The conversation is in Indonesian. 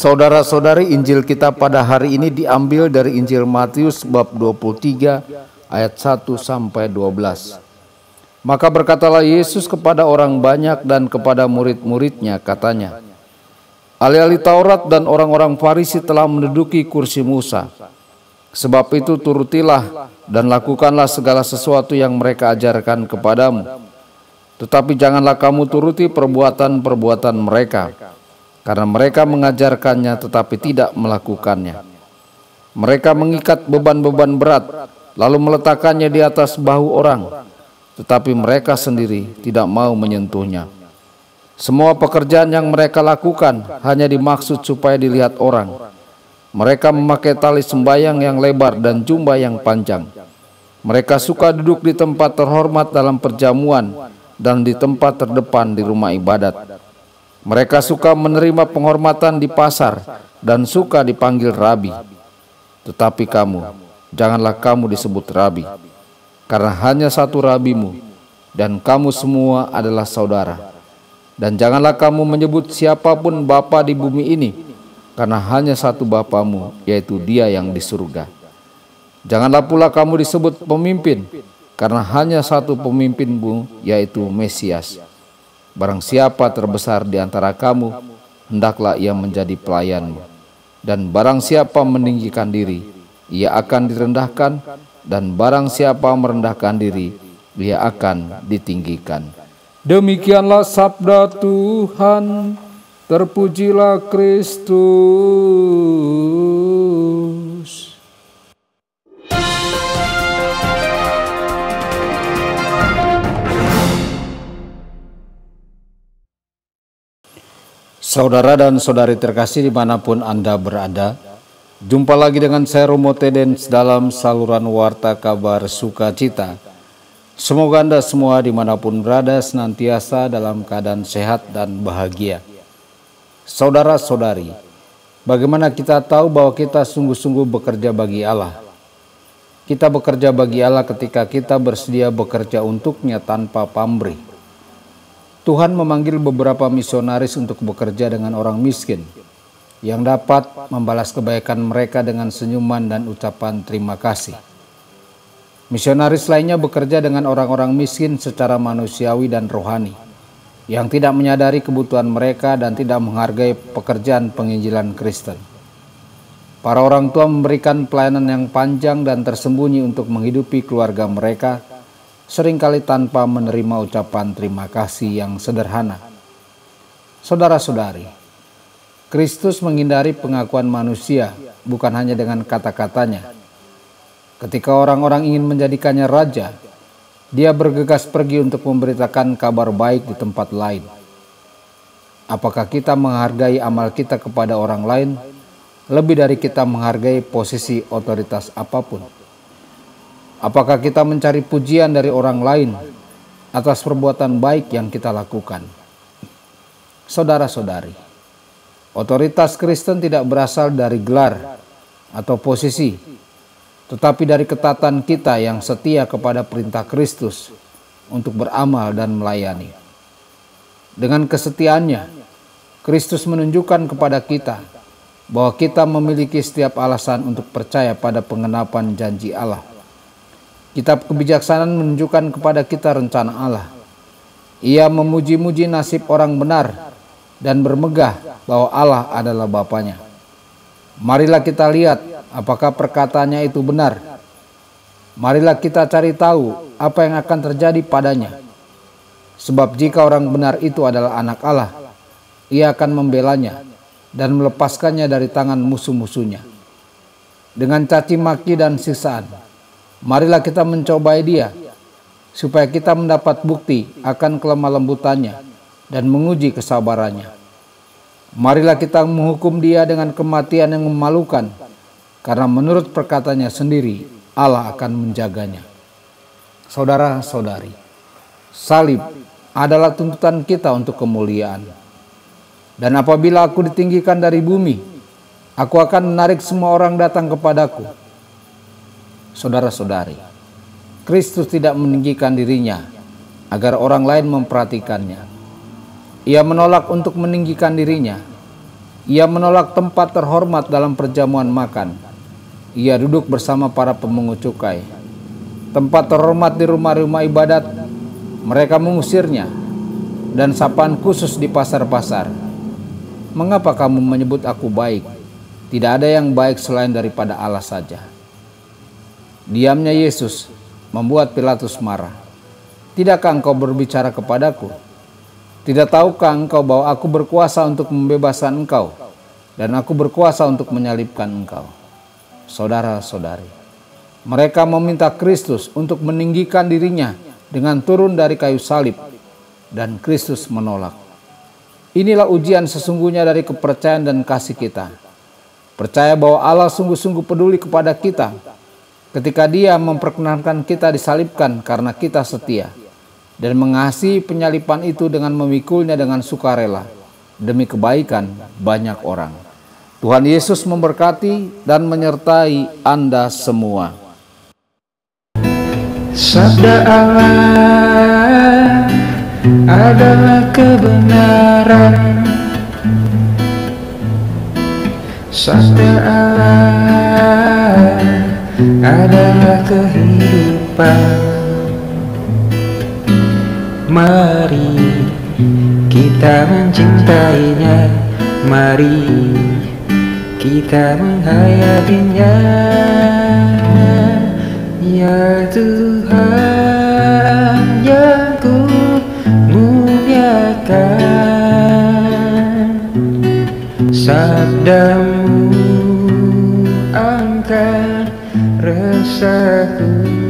Saudara-saudari, Injil kita pada hari ini diambil dari Injil Matius bab 23 ayat 1 sampai 12. Maka berkatalah Yesus kepada orang banyak dan kepada murid-muridnya, katanya, "Ahli-ahli Taurat dan orang-orang Farisi telah menduduki kursi Musa. Sebab itu turutilah dan lakukanlah segala sesuatu yang mereka ajarkan kepadamu. Tetapi janganlah kamu turuti perbuatan-perbuatan mereka, karena mereka mengajarkannya tetapi tidak melakukannya. Mereka mengikat beban-beban berat, lalu meletakkannya di atas bahu orang, tetapi mereka sendiri tidak mau menyentuhnya. Semua pekerjaan yang mereka lakukan hanya dimaksud supaya dilihat orang. Mereka memakai tali sembayang yang lebar dan jubah yang panjang. Mereka suka duduk di tempat terhormat dalam perjamuan dan di tempat terdepan di rumah ibadat. Mereka suka menerima penghormatan di pasar dan suka dipanggil rabi. Tetapi kamu, janganlah kamu disebut rabi, karena hanya satu rabimu, dan kamu semua adalah saudara. Dan janganlah kamu menyebut siapapun bapa di bumi ini, karena hanya satu Bapamu, yaitu Dia yang di surga. Janganlah pula kamu disebut pemimpin, karena hanya satu pemimpinmu, yaitu Mesias. Barang siapa terbesar di antara kamu, hendaklah ia menjadi pelayanmu. Dan barang siapa meninggikan diri, ia akan direndahkan, dan barang siapa merendahkan diri, ia akan ditinggikan." Demikianlah sabda Tuhan. Terpujilah Kristus. Saudara dan saudari terkasih dimanapun Anda berada, jumpa lagi dengan saya Romo Tedens dalam saluran Warta Kabar Sukacita. Semoga Anda semua dimanapun berada senantiasa dalam keadaan sehat dan bahagia. Saudara-saudari, bagaimana kita tahu bahwa kita sungguh-sungguh bekerja bagi Allah? Kita bekerja bagi Allah ketika kita bersedia bekerja untuknya tanpa pamrih. Tuhan memanggil beberapa misionaris untuk bekerja dengan orang miskin, yang dapat membalas kebaikan mereka dengan senyuman dan ucapan terima kasih. Misionaris lainnya bekerja dengan orang-orang miskin secara manusiawi dan rohani, yang tidak menyadari kebutuhan mereka dan tidak menghargai pekerjaan penginjilan Kristen. Para orang tua memberikan pelayanan yang panjang dan tersembunyi untuk menghidupi keluarga mereka, seringkali tanpa menerima ucapan terima kasih yang sederhana. Saudara-saudari, Kristus menghindari pengakuan manusia bukan hanya dengan kata-katanya. Ketika orang-orang ingin menjadikannya raja, Dia bergegas pergi untuk memberitakan kabar baik di tempat lain. Apakah kita menghargai amal kita kepada orang lain lebih dari kita menghargai posisi otoritas apapun? Apakah kita mencari pujian dari orang lain atas perbuatan baik yang kita lakukan? Saudara-saudari, otoritas Kristen tidak berasal dari gelar atau posisi, tetapi dari ketatan kita yang setia kepada perintah Kristus untuk beramal dan melayani. Dengan kesetiaannya, Kristus menunjukkan kepada kita bahwa kita memiliki setiap alasan untuk percaya pada pengenapan janji Allah. Kitab Kebijaksanaan menunjukkan kepada kita rencana Allah. Ia memuji-muji nasib orang benar dan bermegah bahwa Allah adalah Bapanya. Marilah kita lihat apakah perkataannya itu benar. Marilah kita cari tahu apa yang akan terjadi padanya. Sebab jika orang benar itu adalah anak Allah, Ia akan membelanya dan melepaskannya dari tangan musuh-musuhnya. Dengan caci maki dan siksaan, marilah kita mencobai Dia, supaya kita mendapat bukti akan kelemah lembutannya dan menguji kesabarannya. Marilah kita menghukum Dia dengan kematian yang memalukan, karena menurut perkataannya sendiri, Allah akan menjaganya. Saudara-saudari, salib adalah tuntutan kita untuk kemuliaan. Dan apabila aku ditinggikan dari bumi, aku akan menarik semua orang datang kepadaku. Saudara-saudari, Kristus tidak meninggikan dirinya agar orang lain memperhatikannya. Ia menolak untuk meninggikan dirinya. Ia menolak tempat terhormat dalam perjamuan makan. Ia duduk bersama para pemungut cukai. Tempat terhormat di rumah-rumah ibadat, mereka mengusirnya, dan sapaan khusus di pasar-pasar. Mengapa kamu menyebut aku baik? Tidak ada yang baik selain daripada Allah saja. Diamnya Yesus membuat Pilatus marah. Tidakkah engkau berbicara kepadaku? Tidak tahukah engkau bahwa aku berkuasa untuk membebaskan engkau, dan aku berkuasa untuk menyalibkan engkau? Saudara-saudari, mereka meminta Kristus untuk meninggikan dirinya dengan turun dari kayu salib, dan Kristus menolak. Inilah ujian sesungguhnya dari kepercayaan dan kasih kita. Percaya bahwa Allah sungguh-sungguh peduli kepada kita ketika Dia memperkenankan kita disalibkan karena kita setia, dan mengasihi penyaliban itu dengan memikulnya dengan sukarela demi kebaikan banyak orang. Tuhan Yesus memberkati dan menyertai Anda semua. Sabda Allah adalah kebenaran. Sabda Allah adalah kehidupan. Mari kita mencintainya, mari kita menghayatinya. Ya Tuhan yang ku muliakan, sabdamu angkat resahku.